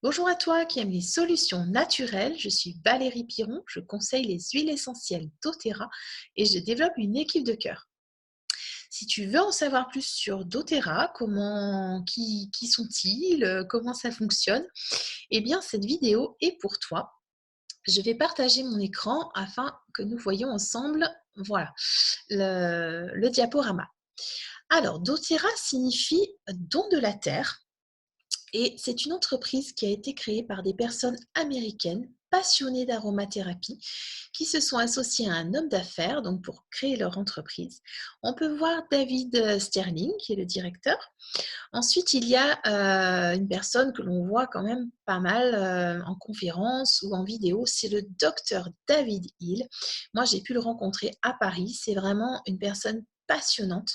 Bonjour à toi qui aimes les solutions naturelles. Je suis Valérie Piron, je conseille les huiles essentielles doTERRA et je développe une équipe de cœur. Si tu veux en savoir plus sur doTERRA, qui sont-ils, comment ça fonctionne, eh bien cette vidéo est pour toi. Je vais partager mon écran afin que nous voyons ensemble, voilà, le diaporama. Alors, doTERRA signifie don de la terre. Et c'est une entreprise qui a été créée par des personnes américaines passionnées d'aromathérapie qui se sont associées à un homme d'affaires donc pour créer leur entreprise. On peut voir David Sterling qui est le directeur. Ensuite, il y a une personne que l'on voit quand même pas mal en conférence ou en vidéo, c'est le docteur David Hill. Moi, j'ai pu le rencontrer à Paris. C'est vraiment une personne passionnante,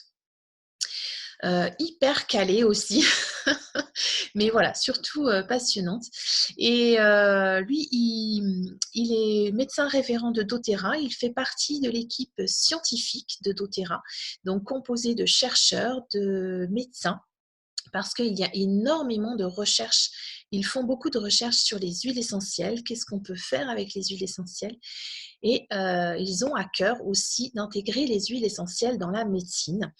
hyper calée aussi. Mais voilà, surtout passionnante. Et lui, il est médecin référent de doTERRA. Il fait partie de l'équipe scientifique de doTERRA, donc composée de chercheurs, de médecins, parce qu'il y a énormément de recherches. Ils font beaucoup de recherches sur les huiles essentielles. Qu'est-ce qu'on peut faire avec les huiles essentielles? Et ils ont à cœur aussi d'intégrer les huiles essentielles dans la médecine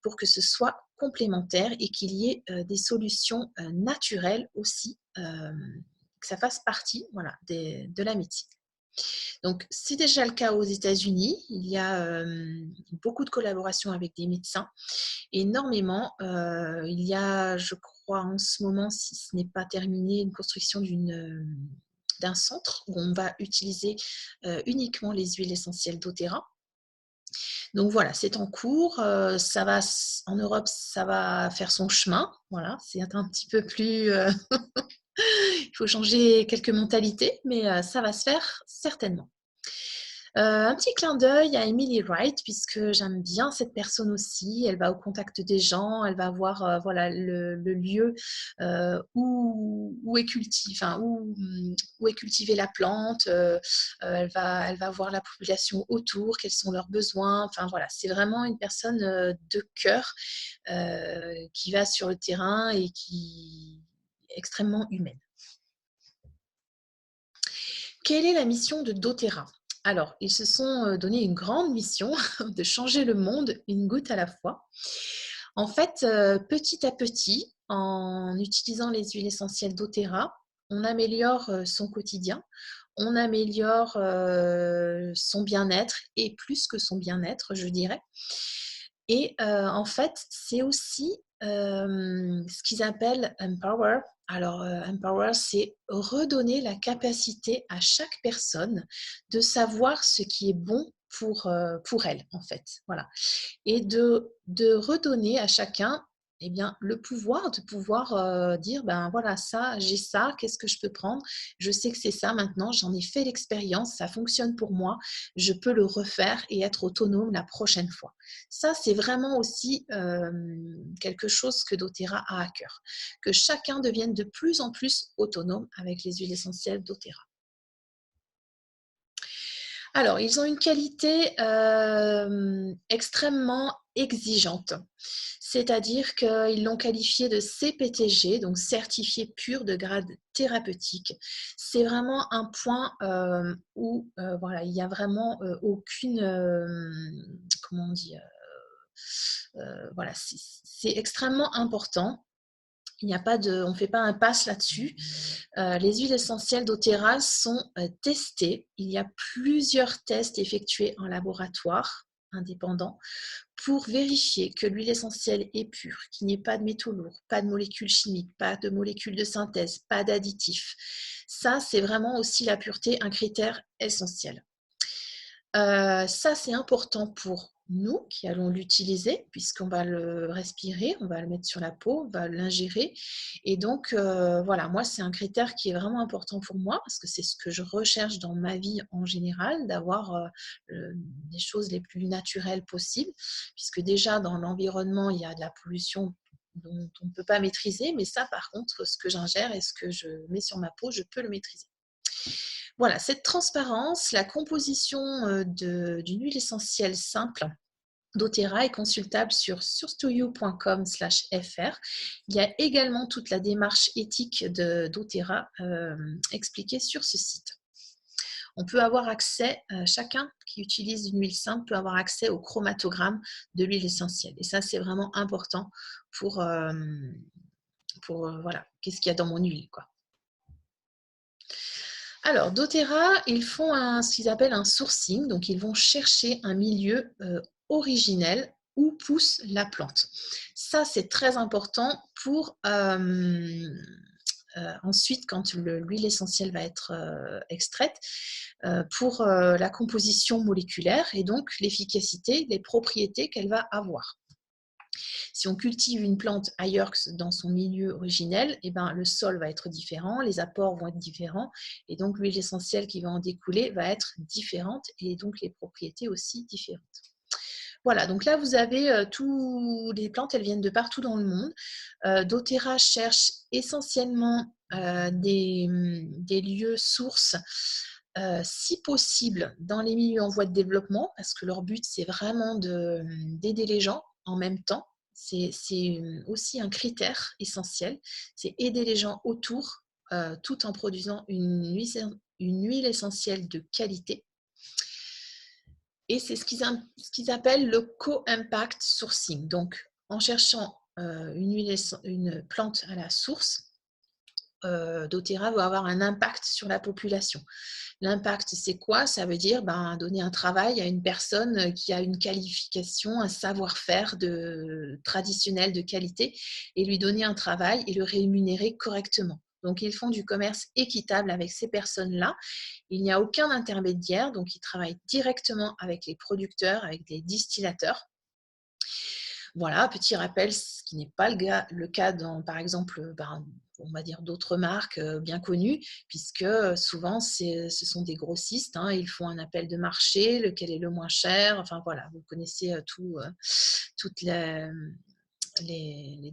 pour que ce soit complémentaire et qu'il y ait des solutions naturelles aussi, que ça fasse partie voilà, de la médecine. Donc, c'est déjà le cas aux États-Unis. Il y a beaucoup de collaborations avec des médecins, énormément. Il y a, je crois, en ce moment, si ce n'est pas terminé, une construction d'un centre où on va utiliser uniquement les huiles essentielles doTERRA. Donc voilà, c'est en cours. Ça va, en Europe, ça va faire son chemin. Voilà, c'est un petit peu plus. Il faut changer quelques mentalités, mais ça va se faire certainement. Un petit clin d'œil à Emily Wright, puisque j'aime bien cette personne aussi. Elle va au contact des gens, elle va voir voilà, le lieu où est où est cultivée la plante. Elle va voir la population autour, quels sont leurs besoins. Enfin voilà, c'est vraiment une personne de cœur qui va sur le terrain et qui est extrêmement humaine. Quelle est la mission de doTERRA? Alors, ils se sont donné une grande mission de changer le monde une goutte à la fois. En fait, petit à petit, en utilisant les huiles essentielles doTERRA, on améliore son quotidien, on améliore son bien-être et plus que son bien-être, je dirais. Et en fait, c'est aussi ce qu'ils appellent Empower. Alors, Empower, c'est redonner la capacité à chaque personne de savoir ce qui est bon pour elle, en fait. Voilà. Et de redonner à chacun eh bien, le pouvoir de pouvoir dire, ben voilà, ça, j'ai ça, qu'est-ce que je peux prendre? Je sais que c'est ça maintenant, j'en ai fait l'expérience, ça fonctionne pour moi, je peux le refaire et être autonome la prochaine fois. Ça, c'est vraiment aussi quelque chose que doTERRA a à cœur, que chacun devienne de plus en plus autonome avec les huiles essentielles doTERRA. Alors, ils ont une qualité extrêmement exigeante, c'est-à-dire qu'ils l'ont qualifié de CPTG, donc certifié pur de grade thérapeutique. C'est vraiment un point où voilà, il n'y a vraiment aucune, comment on dit, voilà, c'est extrêmement important. Il n'y a pas de, on ne fait pas un pass là-dessus. Les huiles essentielles doTERRA sont testées. Il y a plusieurs tests effectués en laboratoire indépendant pour vérifier que l'huile essentielle est pure, qu'il n'y ait pas de métaux lourds, pas de molécules chimiques, pas de molécules de synthèse, pas d'additifs. Ça, c'est vraiment aussi la pureté, un critère essentiel. Ça, c'est important pour nous qui allons l'utiliser puisqu'on va le respirer, on va le mettre sur la peau, on va l'ingérer et donc voilà, moi, c'est un critère qui est vraiment important pour moi parce que c'est ce que je recherche dans ma vie en général, d'avoir, les choses les plus naturelles possibles puisque déjà dans l'environnement, il y a de la pollution dont on ne peut pas maîtriser, mais ça, par contre, ce que j'ingère et ce que je mets sur ma peau, je peux le maîtriser. Voilà, cette transparence, la composition d'une huile essentielle simple, doTERRA est consultable sur source2you.com/fr. Il y a également toute la démarche éthique de doTERRA expliquée sur ce site. On peut avoir accès, chacun qui utilise une huile simple peut avoir accès au chromatogramme de l'huile essentielle. Et ça, c'est vraiment important pour voilà, qu'est-ce qu'il y a dans mon huile, quoi. Alors, doTERRA, ils font ce qu'ils appellent un sourcing, donc ils vont chercher un milieu originel où pousse la plante. Ça, c'est très important pour ensuite, quand l'huile essentielle va être extraite, pour la composition moléculaire et donc l'efficacité, les propriétés qu'elle va avoir. Si on cultive une plante ailleurs que dans son milieu originel, eh ben, le sol va être différent, les apports vont être différents, et donc l'huile essentielle qui va en découler va être différente, et donc les propriétés aussi différentes. Voilà, donc là vous avez toutes les plantes, elles viennent de partout dans le monde. doTERRA cherche essentiellement des lieux sources, si possible, dans les milieux en voie de développement, parce que leur but, c'est vraiment d'aider les gens en même temps. C'est aussi un critère essentiel, c'est aider les gens autour, tout en produisant une huile essentielle de qualité. Et c'est ce qu'ils appellent le co-impact sourcing. Donc, en cherchant une plante à la source, doTERRA va avoir un impact sur la population. L'impact, c'est quoi? Ça veut dire donner un travail à une personne qui a une qualification, un savoir-faire traditionnel de qualité, et lui donner un travail et le rémunérer correctement. Donc, ils font du commerce équitable avec ces personnes-là. Il n'y a aucun intermédiaire, donc ils travaillent directement avec les producteurs, avec les distillateurs. Voilà, petit rappel, ce qui n'est pas le cas dans, par exemple, on va dire d'autres marques bien connues, puisque souvent ce sont des grossistes, hein, ils font un appel de marché, lequel est le moins cher, enfin voilà, vous connaissez toutes les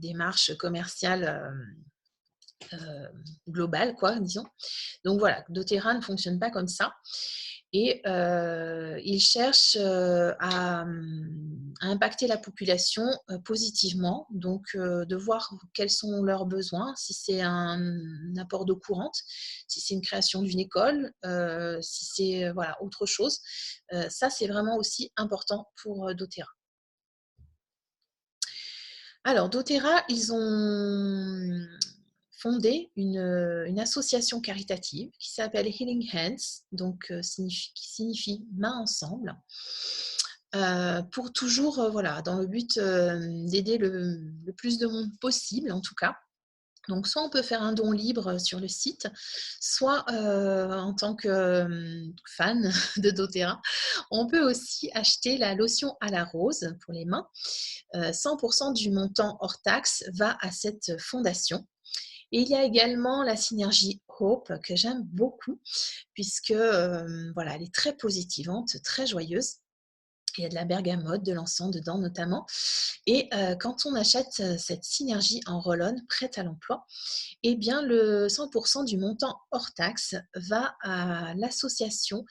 démarches commerciales globales, quoi, disons. Donc voilà, doTERRA ne fonctionne pas comme ça. Et ils cherchent à impacter la population positivement, donc de voir quels sont leurs besoins, si c'est un apport d'eau courante, si c'est une création d'une école, si c'est voilà, autre chose. Ça, c'est vraiment aussi important pour doTERRA. Alors, doTERRA, ils ont fondé une association caritative qui s'appelle Healing Hands, donc qui signifie main ensemble, pour toujours, voilà, dans le but d'aider le plus de monde possible, en tout cas. Donc, soit on peut faire un don libre sur le site, soit en tant que fan de doTERRA, on peut aussi acheter la lotion à la rose pour les mains. 100% du montant hors taxe va à cette fondation. Et il y a également la synergie Hope que j'aime beaucoup, puisque voilà, elle est très positivante, très joyeuse. Il y a de la bergamote, de l'encens dedans notamment. Et quand on achète cette synergie en roll-on prête à l'emploi, eh bien le 100% du montant hors taxe va à l'association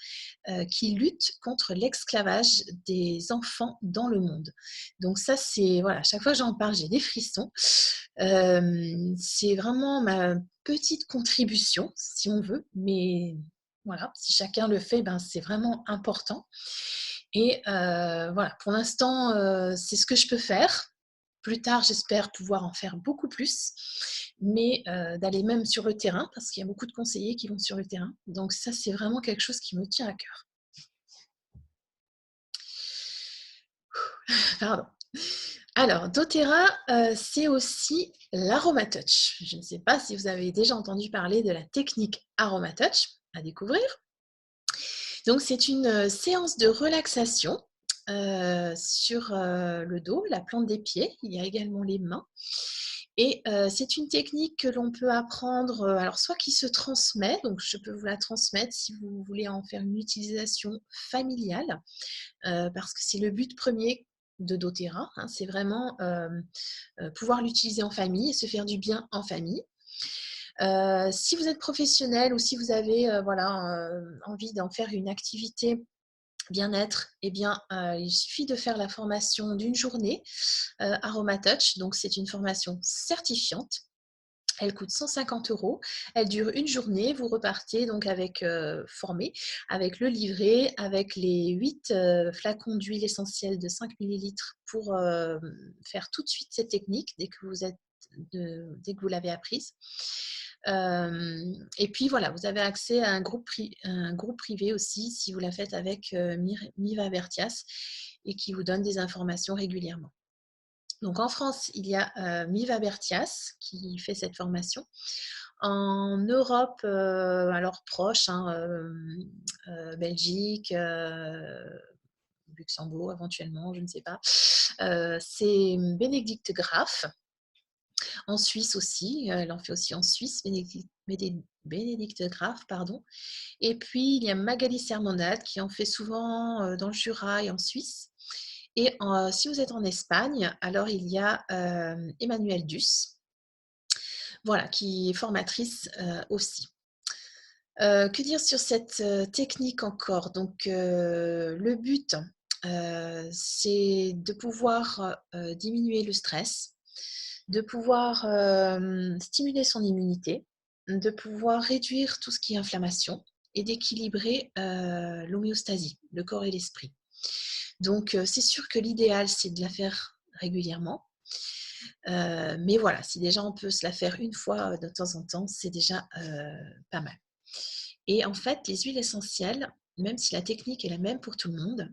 qui lutte contre l'esclavage des enfants dans le monde. Donc ça, c'est, voilà, chaque fois que j'en parle, j'ai des frissons. C'est vraiment ma petite contribution, si on veut, mais voilà, si chacun le fait, c'est vraiment important. Et voilà, pour l'instant, c'est ce que je peux faire. Plus tard, j'espère pouvoir en faire beaucoup plus, mais d'aller même sur le terrain, parce qu'il y a beaucoup de conseillers qui vont sur le terrain. Donc ça, c'est vraiment quelque chose qui me tient à cœur. Pardon. Alors, doTERRA, c'est aussi l'AromaTouch. Je ne sais pas si vous avez déjà entendu parler de la technique AromaTouch à découvrir. Donc, c'est une séance de relaxation sur le dos, la plante des pieds. Il y a également les mains. Et c'est une technique que l'on peut apprendre, alors soit qui se transmet, donc je peux vous la transmettre si vous voulez en faire une utilisation familiale, parce que c'est le but premier de doTERRA, hein, c'est vraiment pouvoir l'utiliser en famille et se faire du bien en famille. Si vous êtes professionnel ou si vous avez voilà, envie d'en faire une activité bien-être, eh bien, il suffit de faire la formation d'une journée, Aromatouch. Donc c'est une formation certifiante. Elle coûte 150 €. Elle dure une journée. Vous repartez donc avec, formé, avec le livret, avec les 8 flacons d'huile essentielle de 5 millilitres pour, faire tout de suite cette technique dès que vous l'avez apprise. Et puis voilà, vous avez accès à un groupe privé aussi si vous la faites avec, Miva Bertias et qui vous donne des informations régulièrement. Donc en France, il y a, Miva Bertias qui fait cette formation. En Europe, alors proche, hein, Belgique, Luxembourg éventuellement, je ne sais pas, c'est Bénédicte Graff. En Suisse aussi, elle en fait aussi en Suisse, Bénédicte Graff, pardon. Et puis il y a Magali Sermonade qui en fait souvent, dans le Jura et en Suisse. Et si vous êtes en Espagne, alors il y a, Emmanuelle Duss, voilà, qui est formatrice, aussi. Que dire sur cette, technique encore? Donc, le but, c'est de pouvoir, diminuer le stress, de pouvoir, stimuler son immunité, de pouvoir réduire tout ce qui est inflammation et d'équilibrer, l'homéostasie, le corps et l'esprit. Donc, c'est sûr que l'idéal, c'est de la faire régulièrement. Mais voilà, si déjà on peut se la faire une fois, de temps en temps, c'est déjà, pas mal. Et en fait, les huiles essentielles, même si la technique est la même pour tout le monde,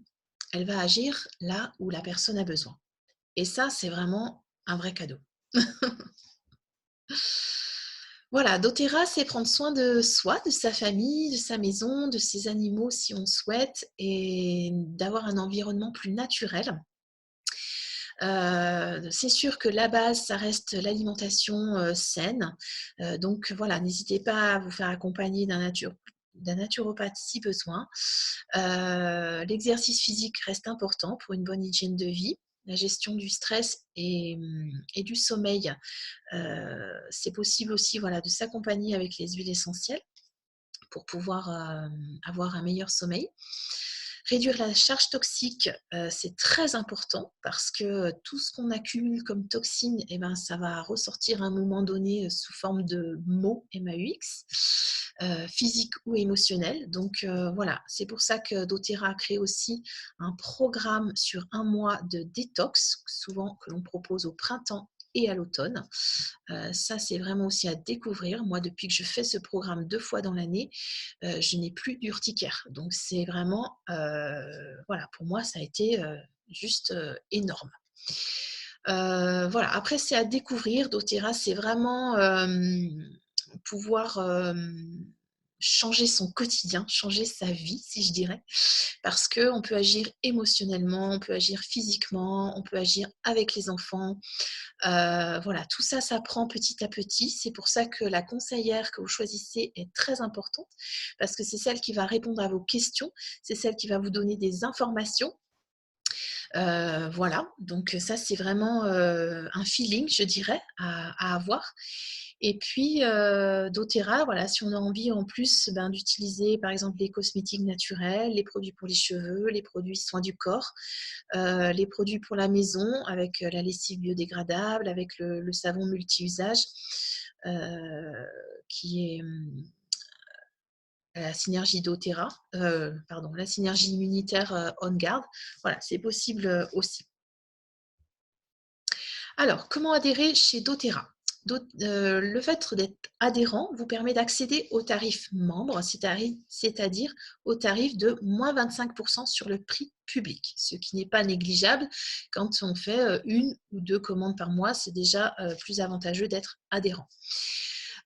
elle va agir là où la personne a besoin. Et ça, c'est vraiment un vrai cadeau. Voilà, doTERRA, c'est prendre soin de soi, de sa famille, de sa maison, de ses animaux si on souhaite et d'avoir un environnement plus naturel. C'est sûr que la base, ça reste l'alimentation, saine. Donc voilà, n'hésitez pas à vous faire accompagner d'un naturopathe si besoin. L'exercice physique reste important pour une bonne hygiène de vie. La gestion du stress et du sommeil, c'est possible aussi, voilà, de s'accompagner avec les huiles essentielles pour pouvoir, avoir un meilleur sommeil. Réduire la charge toxique, c'est très important parce que tout ce qu'on accumule comme toxines et ben, ça va ressortir à un moment donné, sous forme de maux, MAUX, physiques ou émotionnels. Donc voilà, c'est pour ça que doTERRA a créé aussi un programme sur 1 mois de détox, souvent que l'on propose au printemps et à l'automne. Ça, c'est vraiment aussi à découvrir. Moi, depuis que je fais ce programme 2 fois dans l'année, je n'ai plus d'urticaire. Donc c'est vraiment, voilà, pour moi, ça a été, juste, énorme. Voilà, après c'est à découvrir. doTERRA, c'est vraiment, pouvoir, changer son quotidien, changer sa vie, si je dirais. Parce qu'on peut agir émotionnellement, on peut agir physiquement, on peut agir avec les enfants. Voilà, tout ça s'apprend petit à petit. C'est pour ça que la conseillère que vous choisissez est très importante, parce que c'est celle qui va répondre à vos questions, c'est celle qui va vous donner des informations. Voilà, donc ça, c'est vraiment, un feeling, je dirais, à avoir. Et puis, doTERRA, voilà, si on a envie en plus, ben, d'utiliser, par exemple, les cosmétiques naturels, les produits pour les cheveux, les produits soins du corps, les produits pour la maison avec, la lessive biodégradable, avec le savon multi-usage, qui est, la synergie doTERRA, pardon, la synergie immunitaire, On Guard. Voilà, c'est possible, aussi. Alors, comment adhérer chez doTERRA? Le fait d'être adhérent vous permet d'accéder au tarif membre, c'est-à-dire au tarif de moins 25% sur le prix public, ce qui n'est pas négligeable quand on fait 1 ou 2 commandes par mois, c'est déjà plus avantageux d'être adhérent.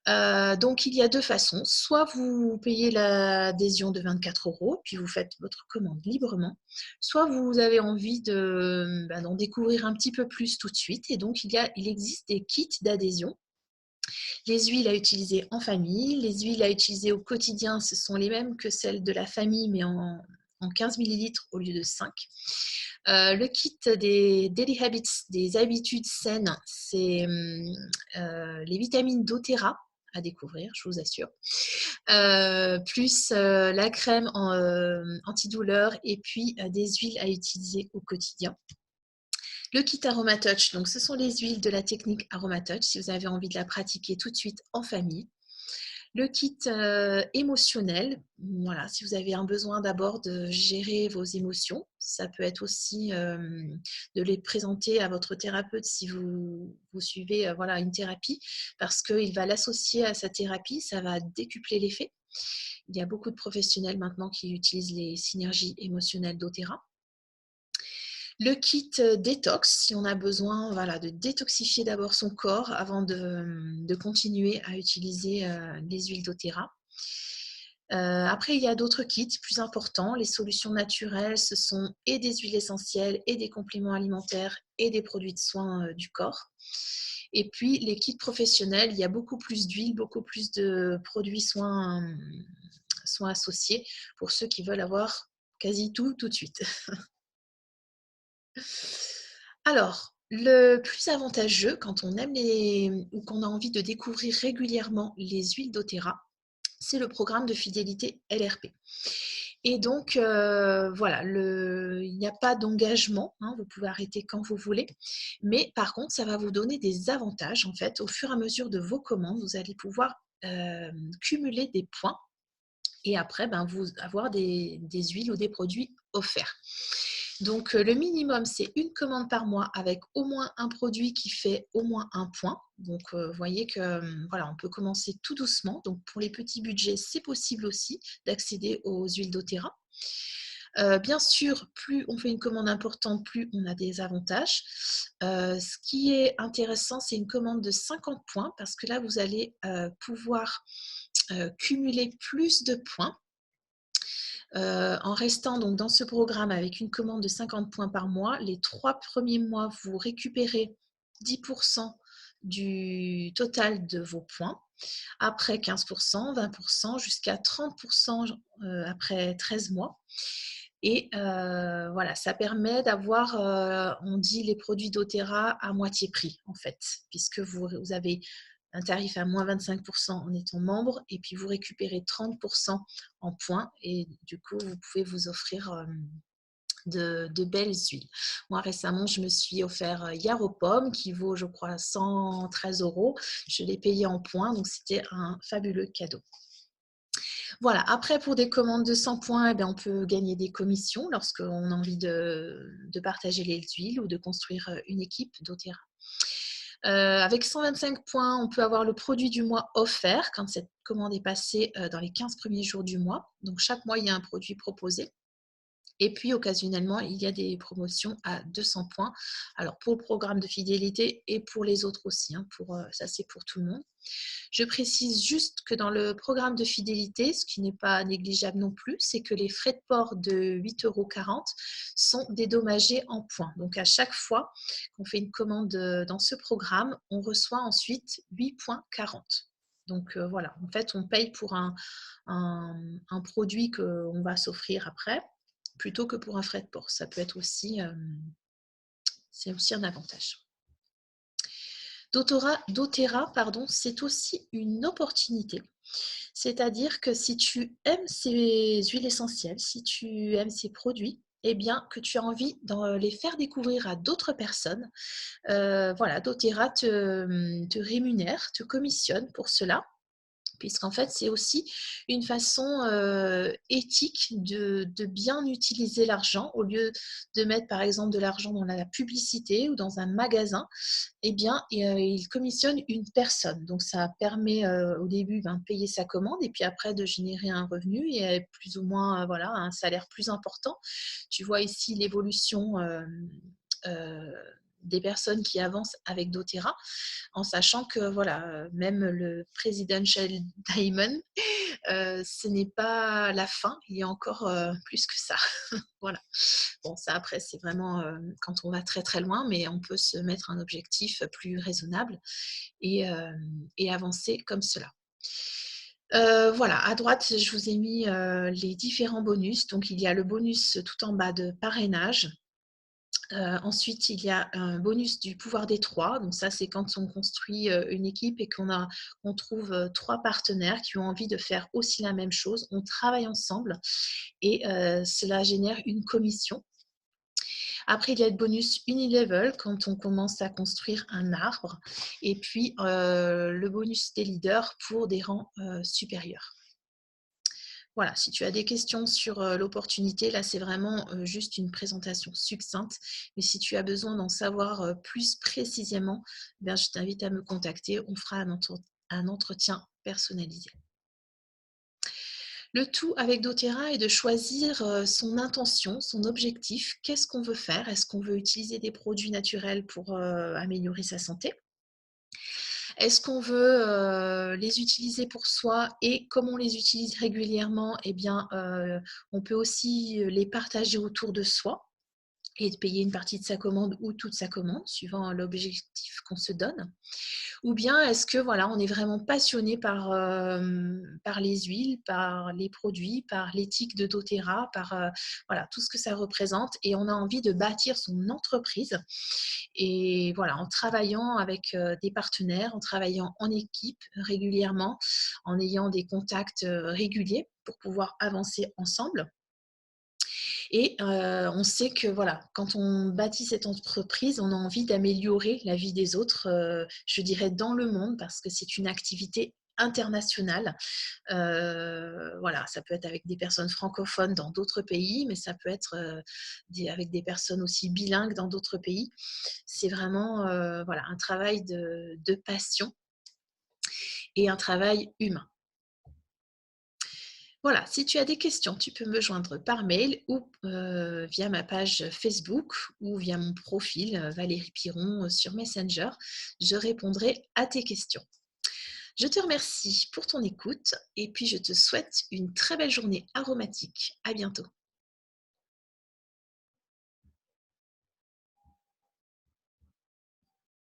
Donc il y a 2 façons, soit vous payez l'adhésion de 24 €, puis vous faites votre commande librement, soit vous avez envie d'en découvrir un petit peu plus tout de suite et donc il existe des kits d'adhésion. Les huiles à utiliser en famille, les huiles à utiliser au quotidien, ce sont les mêmes que celles de la famille mais en 15 millilitres au lieu de 5. Le kit des Daily Habits, des habitudes saines, c'est, les vitamines doTERRA à découvrir, je vous assure. plus la crème antidouleur et puis des huiles à utiliser au quotidien. Le kit Aromatouch, donc ce sont les huiles de la technique Aromatouch si vous avez envie de la pratiquer tout de suite en famille. Le kit émotionnel, voilà, si vous avez un besoin d'abord de gérer vos émotions, ça peut être aussi de les présenter à votre thérapeute si vous suivez voilà, une thérapie, parce qu'il va l'associer à sa thérapie, ça va décupler l'effet. Il y a beaucoup de professionnels maintenant qui utilisent les synergies émotionnelles d'Otera. Le kit détox, si on a besoin voilà, de détoxifier d'abord son corps avant de continuer à utiliser les huiles d'Otera. Après, il y a d'autres kits plus importants. Les solutions naturelles, ce sont et des huiles essentielles, et des compléments alimentaires, et des produits de soins du corps. Et puis, les kits professionnels, il y a beaucoup plus d'huile, beaucoup plus de produits soins associés pour ceux qui veulent avoir quasi tout de suite. Alors, le plus avantageux quand on aime ou qu'on a envie de découvrir régulièrement les huiles d'Otera, c'est le programme de fidélité LRP. Et donc, voilà, il n'y a pas d'engagement, hein, vous pouvez arrêter quand vous voulez, mais par contre, ça va vous donner des avantages, en fait, au fur et à mesure de vos commandes, vous allez pouvoir cumuler des points et après, vous avoir des huiles ou des produits offerts. Donc, le minimum, c'est une commande par mois avec au moins un produit qui fait au moins un point. Donc, vous voyez que voilà, on peut commencer tout doucement. Donc, pour les petits budgets, c'est possible aussi d'accéder aux huiles d'Otera. Bien sûr, plus on fait une commande importante, plus on a des avantages. Ce qui est intéressant, c'est une commande de 50 points parce que là, vous allez pouvoir cumuler plus de points. En restant donc dans ce programme avec une commande de 50 points par mois, les 3 premiers mois, vous récupérez 10% du total de vos points. Après 15%, 20%, jusqu'à 30% après 13 mois. Et voilà, ça permet d'avoir, on dit les produits d'Otera à moitié prix en fait, puisque vous avez un tarif à moins 25% en étant membre et puis vous récupérez 30% en points et du coup, vous pouvez vous offrir de belles huiles. Moi, récemment, je me suis offert Yaropom qui vaut, je crois, 113 €. Je l'ai payé en points, donc c'était un fabuleux cadeau. Voilà, après pour des commandes de 100 points, on peut gagner des commissions lorsqu'on a envie de partager les huiles ou de construire une équipe d'Otera. Avec 125 points, on peut avoir le produit du mois offert quand cette commande est passée dans les 15 premiers jours du mois. Donc chaque mois, il y a un produit proposé. Et puis, occasionnellement, il y a des promotions à 200 points. Alors, pour le programme de fidélité et pour les autres aussi. Hein, ça, c'est pour tout le monde. Je précise juste que dans le programme de fidélité, ce qui n'est pas négligeable non plus, c'est que les frais de port de 8,40 € sont dédommagés en points. Donc, à chaque fois qu'on fait une commande dans ce programme, on reçoit ensuite 8,40 £. Donc, voilà, en fait, on paye pour un produit qu'on va s'offrir après, plutôt que pour un frais de port. Ça peut être aussi, c'est aussi un avantage. d'Otera, pardon, c'est aussi une opportunité. C'est-à-dire que si tu aimes ces huiles essentielles, si tu aimes ces produits, eh bien, que tu as envie de les faire découvrir à d'autres personnes, voilà, d'Otera te rémunère, te commissionne pour cela. Puisqu'en fait, c'est aussi une façon éthique de bien utiliser l'argent. Au lieu de mettre, par exemple, de l'argent dans la publicité ou dans un magasin, eh bien, il commissionne une personne. Donc, ça permet au début de payer sa commande et puis après de générer un revenu et plus ou moins voilà, un salaire plus important. Tu vois ici l'évolution des personnes qui avancent avec doTERRA, en sachant que voilà, même le Presidential Diamond, ce n'est pas la fin, il y a encore plus que ça. Voilà. Bon, ça après, c'est vraiment quand on va très très loin, mais on peut se mettre un objectif plus raisonnable et avancer comme cela. Voilà, à droite, je vous ai mis les différents bonus. Donc, il y a le bonus tout en bas de parrainage. Ensuite, il y a un bonus du pouvoir des 3. Donc ça, c'est quand on construit, une équipe et qu'on trouve, 3 partenaires qui ont envie de faire aussi la même chose. On travaille ensemble et cela génère une commission. Après, il y a le bonus Unilevel quand on commence à construire un arbre et puis, le bonus des leaders pour des rangs, supérieurs. Voilà, si tu as des questions sur, l'opportunité, là, c'est vraiment, juste une présentation succincte. Mais si tu as besoin d'en savoir, plus précisément, eh bien, je t'invite à me contacter. On fera un entretien personnalisé. Le tout avec doTERRA est de choisir, son intention, son objectif. Qu'est-ce qu'on veut faire? Est-ce qu'on veut utiliser des produits naturels pour, améliorer sa santé? Est-ce qu'on veut, les utiliser pour soi et comme on les utilise régulièrement, eh bien, on peut aussi, les partager autour de soi et de payer une partie de sa commande ou toute sa commande, suivant l'objectif qu'on se donne. Ou bien est-ce que voilà, on est vraiment passionné par les huiles, par les produits, par l'éthique de doTERRA, par, voilà, tout ce que ça représente et on a envie de bâtir son entreprise et voilà, en travaillant avec, des partenaires, en travaillant en équipe régulièrement, en ayant des contacts, réguliers pour pouvoir avancer ensemble et on sait que voilà, quand on bâtit cette entreprise, on a envie d'améliorer la vie des autres, je dirais dans le monde parce que c'est une activité internationale. Voilà, ça peut être avec des personnes francophones dans d'autres pays, mais ça peut être, avec des personnes aussi bilingues dans d'autres pays. C'est vraiment, voilà, un travail de passion et un travail humain. Voilà, si tu as des questions, tu peux me joindre par mail ou via ma page Facebook ou via mon profil Valérie Piron sur Messenger. Je répondrai à tes questions. Je te remercie pour ton écoute et puis je te souhaite une très belle journée aromatique. À bientôt.